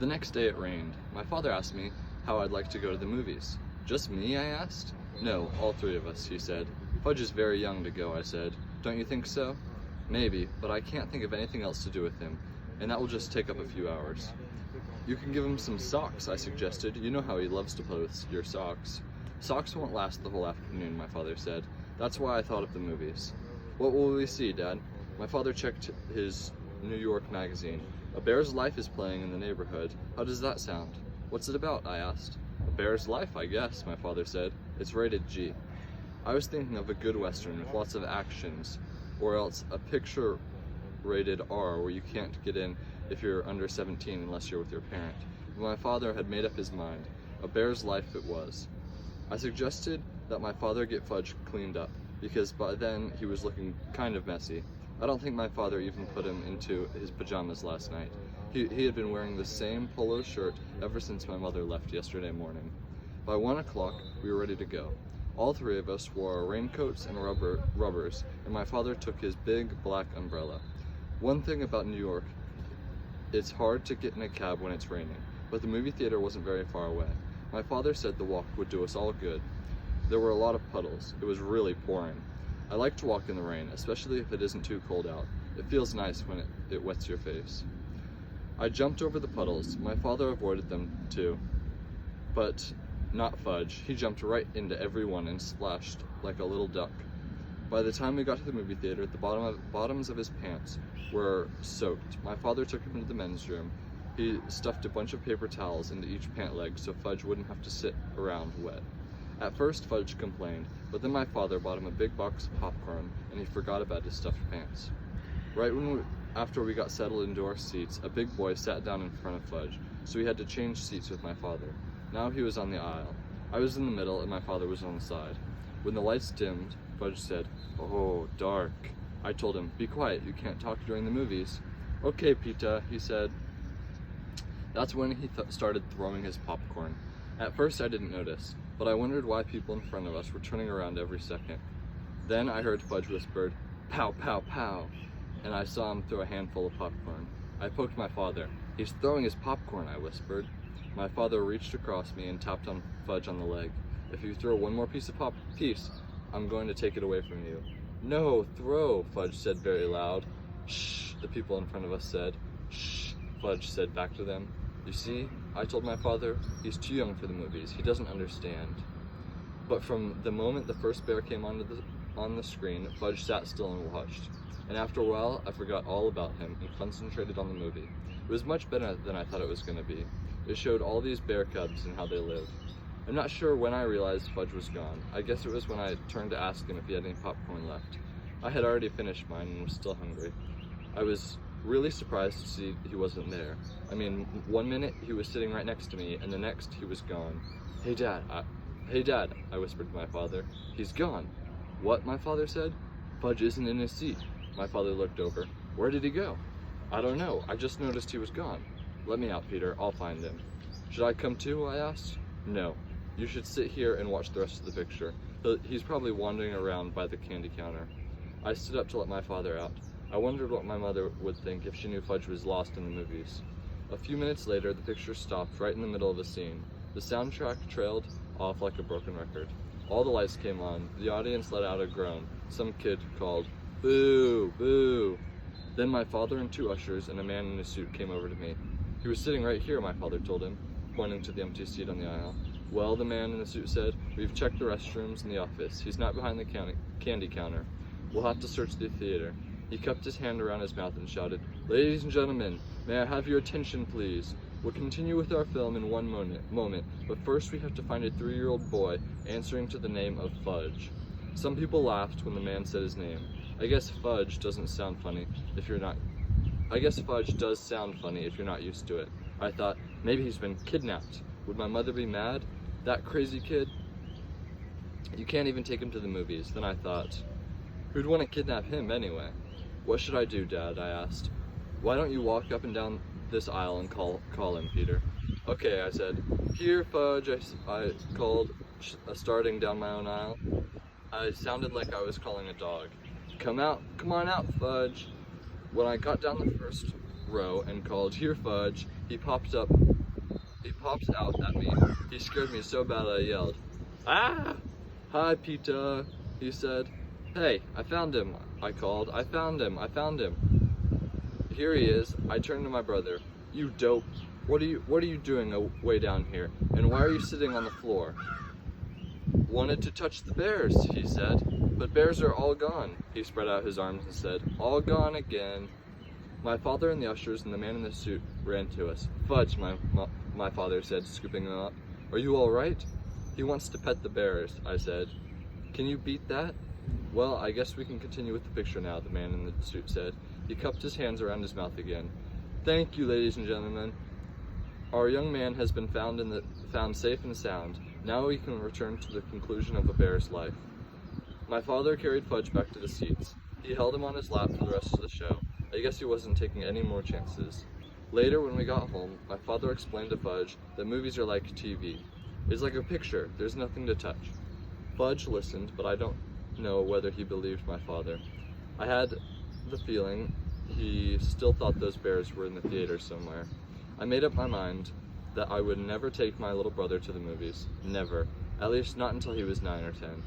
The next day it rained. My father asked me how I'd like to go to the movies. Just me, I asked. No, all three of us, he said. Fudge is very young to go, I said. Don't you think so? Maybe, but I can't think of anything else to do with him, and that will just take up a few hours. You can give him some socks, I suggested. You know how he loves to play with your socks. Socks won't last the whole afternoon, my father said. That's why I thought of the movies. What will we see, Dad? My father checked his New York magazine. A Bear's Life is playing in the neighborhood. How does that sound? What's it about? I asked. A Bear's Life, I guess, my father said. It's rated G. I was thinking of a good Western with lots of actions, or else a picture rated R where you can't get in if you're under 17 unless you're with your parent. But my father had made up his mind. A Bear's Life it was. I suggested that my father get Fudge cleaned up, because by then he was looking kind of messy. I don't think my father even put him into his pajamas last night. He had been wearing the same polo shirt ever since my mother left yesterday morning. By 1 o'clock, we were ready to go. All three of us wore our raincoats and rubbers, and my father took his big black umbrella. One thing about New York, it's hard to get in a cab when it's raining, but the movie theater wasn't very far away. My father said the walk would do us all good. There were a lot of puddles. It was really pouring. I like to walk in the rain, especially if it isn't too cold out. It feels nice when it wets your face. I jumped over the puddles. My father avoided them too, but not Fudge. He jumped right into every one and splashed like a little duck. By the time we got to the movie theater, the bottoms of his pants were soaked. My father took him into the men's room. He stuffed a bunch of paper towels into each pant leg so Fudge wouldn't have to sit around wet. At first, Fudge complained, but then my father bought him a big box of popcorn, and he forgot about his stuffed pants. Right after we got settled into our seats, a big boy sat down in front of Fudge, so we had to change seats with my father. Now he was on the aisle. I was in the middle, and my father was on the side. When the lights dimmed, Fudge said, "Oh, dark." I told him, "Be quiet, you can't talk during the movies." "Okay, Pita," he said. That's when he started throwing his popcorn. At first I didn't notice, but I wondered why people in front of us were turning around every second. Then I heard Fudge whispered, "Pow, pow, pow," and I saw him throw a handful of popcorn. I poked my father. "He's throwing his popcorn," I whispered. My father reached across me and tapped on Fudge on the leg. "If you throw one more piece, I'm going to take it away from you." "No, throw," Fudge said very loud. "Shh," the people in front of us said. "Shh," Fudge said back to them. "You see," I told my father, "he's too young for the movies. He doesn't understand." But from the moment the first bear came on the screen, Fudge sat still and watched. And after a while, I forgot all about him and concentrated on the movie. It was much better than I thought it was going to be. It showed all these bear cubs and how they live. I'm not sure when I realized Fudge was gone. I guess it was when I turned to ask him if he had any popcorn left. I had already finished mine and was still hungry. I was really surprised to see he wasn't there. I mean, 1 minute he was sitting right next to me, and the next he was gone. Hey Dad, I whispered to my father. "He's gone." "What?" my father said. "Fudge isn't in his seat." My father looked over. "Where did he go?" "I don't know. I just noticed he was gone." "Let me out, Peter. I'll find him." "Should I come too?" I asked. "No. You should sit here and watch the rest of the picture. He's probably wandering around by the candy counter." I stood up to let my father out. I wondered what my mother would think if she knew Fudge was lost in the movies. A few minutes later, the picture stopped right in the middle of a scene. The soundtrack trailed off like a broken record. All the lights came on. The audience let out a groan. Some kid called, "Boo, boo." Then my father and two ushers and a man in a suit came over to me. "He was sitting right here," my father told him, pointing to the empty seat on the aisle. "Well," the man in the suit said, "we've checked the restrooms and the office. He's not behind the candy counter. We'll have to search the theater." He cupped his hand around his mouth and shouted, "Ladies and gentlemen, may I have your attention, please? We'll continue with our film in one moment, but first we have to find a 3-year-old boy answering to the name of Fudge." Some people laughed when the man said his name. I guess Fudge does sound funny if you're not used to it. I thought, maybe he's been kidnapped. Would my mother be mad? That crazy kid? You can't even take him to the movies. Then I thought, who'd want to kidnap him anyway? "What should I do, Dad?" I asked. "Why don't you walk up and down this aisle and call him, Peter?" "Okay," I said. "Here, Fudge," I called, starting down my own aisle. I sounded like I was calling a dog. Come on out, Fudge." When I got down the first row and called, "Here, Fudge." He popped out at me. He scared me so bad I yelled, "Ah!" "Hi, Peter," he said. "Hey, I found him," I called. "I found him. Here he is." I turned to my brother. "You dope. What are you doing way down here? And why are you sitting on the floor?" "Wanted to touch the bears," he said. "But bears are all gone." He spread out his arms and said, "All gone again." My father and the ushers and the man in the suit ran to us. "Fudge," my father said, scooping him up. "Are you all right?" "He wants to pet the bears," I said. "Can you beat that?" "Well, I guess we can continue with the picture now," the man in the suit said. He cupped his hands around his mouth again. "Thank you, ladies and gentlemen. Our young man has been found safe and sound. Now we can return to the conclusion of a bear's life." My father carried Fudge back to the seats. He held him on his lap for the rest of the show. I guess he wasn't taking any more chances. Later, when we got home, my father explained to Fudge that movies are like TV. It's like a picture. There's nothing to touch. Fudge listened, but I don't know whether he believed my father. I had the feeling he still thought those bears were in the theater somewhere. I made up my mind that I would never take my little brother to the movies. Never. At least not until he was 9 or 10.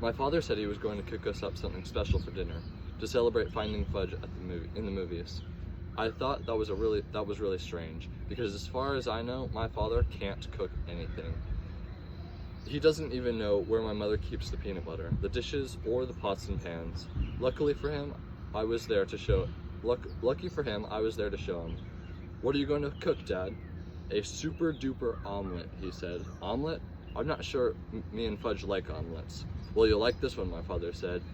My father said he was going to cook us up something special for dinner to celebrate finding Fudge in the movies. I thought that was really strange, because as far as I know, my father can't cook anything. He doesn't even know where my mother keeps the peanut butter, the dishes, or the pots and pans. Lucky for him, I was there to show him. "What are you going to cook, Dad?" "A super duper omelet," he said. "Omelette? I'm not sure me and Fudge like omelettes." "Well, you'll like this one," my father said,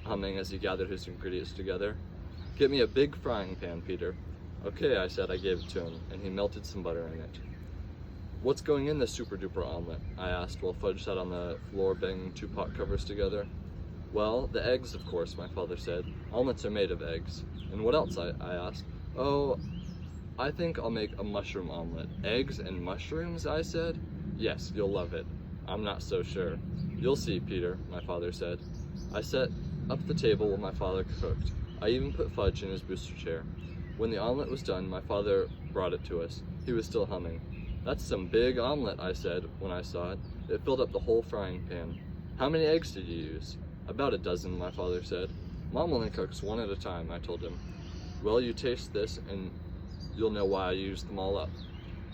humming as he gathered his ingredients together. "Get me a big frying pan, Peter." "Okay," I said. I gave it to him, and he melted some butter in it. "What's going in the super duper omelet?" I asked while Fudge sat on the floor banging 2 pot covers together. "Well, the eggs, of course," my father said. "Omelets are made of eggs." "And what else?" I asked. "Oh, I think I'll make a mushroom omelet." "Eggs and mushrooms?" I said. "Yes, you'll love it." "I'm not so sure." "You'll see, Peter," my father said. I set up the table while my father cooked. I even put Fudge in his booster chair. When the omelet was done, my father brought it to us. He was still humming. "That's some big omelet," I said when I saw it. It filled up the whole frying pan. "How many eggs did you use?" "About a dozen," my father said. "Mom only cooks one at a time," I told him. "Well, you taste this and you'll know why I used them all up."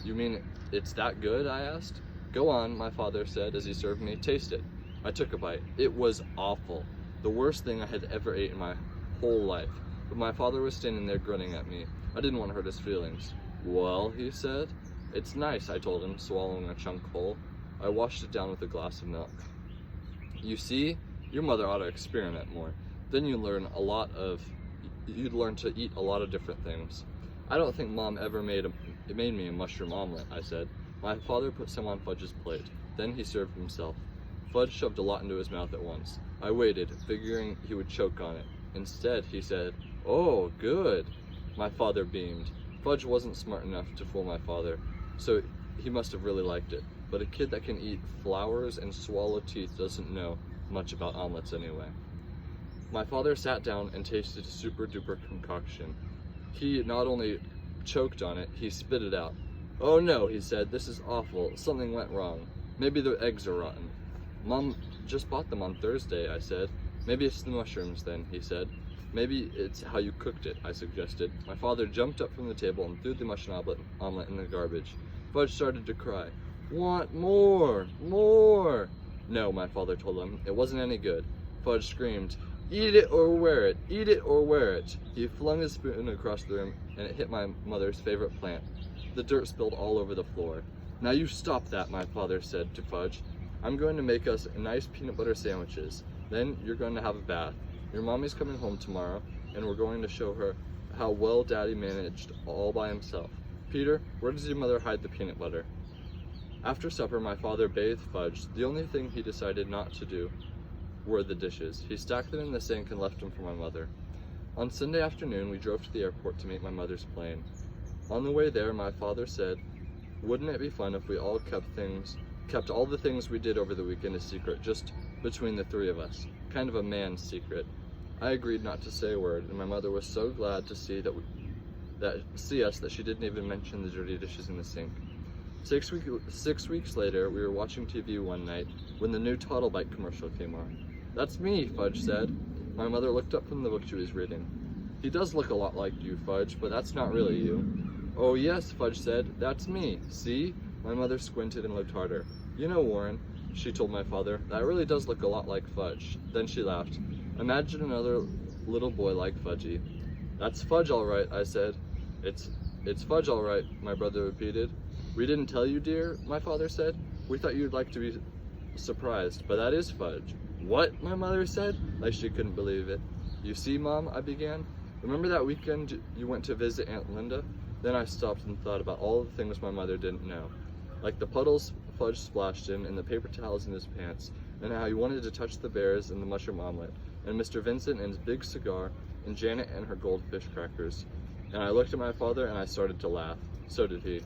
"You mean it's that good?" I asked. "Go on," my father said as he served me. "Taste it." I took a bite. It was awful. The worst thing I had ever ate in my whole life. But my father was standing there grinning at me. I didn't want to hurt his feelings. "Well," he said. "It's nice," I told him, swallowing a chunk whole. I washed it down with a glass of milk. "You see, your mother ought to experiment more. Then you'd learn to eat a lot of different things." "I don't think Mom ever made me a mushroom omelet," I said. My father put some on Fudge's plate. Then he served himself. Fudge shoved a lot into his mouth at once. I waited, figuring he would choke on it. Instead, he said, "Oh, good." My father beamed. Fudge wasn't smart enough to fool my father, so he must have really liked it. But a kid that can eat flowers and swallow teeth doesn't know much about omelets anyway. My father sat down and tasted super duper concoction. He not only choked on it, he spit it out. "Oh no," he said, "this is awful. Something went wrong. Maybe the eggs are rotten." "Mom just bought them on Thursday," I said. "Maybe it's the mushrooms then," he said. "Maybe it's how you cooked it," I suggested. My father jumped up from the table and threw the mushroom omelet in the garbage. Fudge started to cry. "Want more, more." "No," my father told him. "It wasn't any good." Fudge screamed, "Eat it or wear it! Eat it or wear it!" He flung his spoon across the room and it hit my mother's favorite plant. The dirt spilled all over the floor. "Now you stop that," my father said to Fudge. "I'm going to make us nice peanut butter sandwiches. Then you're going to have a bath. Your mommy's coming home tomorrow, and we're going to show her how well Daddy managed all by himself. Peter, where does your mother hide the peanut butter?" After supper, my father bathed Fudge. The only thing he decided not to do were the dishes. He stacked them in the sink and left them for my mother. On Sunday afternoon, we drove to the airport to meet my mother's plane. On the way there, my father said, "Wouldn't it be fun if we all kept all the things we did over the weekend a secret, just between the 3 of us, kind of a man's secret?" I agreed not to say a word, and my mother was so glad to see that that she didn't even mention the dirty dishes in the sink. 6 weeks later, we were watching TV one night when the new Toddle Bite commercial came on. "That's me," Fudge said. My mother looked up from the book she was reading. "He does look a lot like you, Fudge, but that's not really you." "Oh yes," Fudge said, "that's me. See?" My mother squinted and looked harder. "You know, Warren," she told my father, "that really does look a lot like Fudge." Then she laughed. "Imagine another little boy like Fudgy." "That's Fudge all right," I said. It's Fudge all right," my brother repeated. "We didn't tell you, dear," my father said. "We thought you'd like to be surprised, but that is Fudge." "What?" my mother said, like she couldn't believe it. "You see, Mom," I began. "Remember that weekend you went to visit Aunt Linda?" Then I stopped and thought about all the things my mother didn't know, like the puddles Fudge splashed in and the paper towels in his pants, and how he wanted to touch the bears and the mushroom omelet, and Mr. Vincent and his big cigar, and Janet and her goldfish crackers. And I looked at my father and I started to laugh. So did he.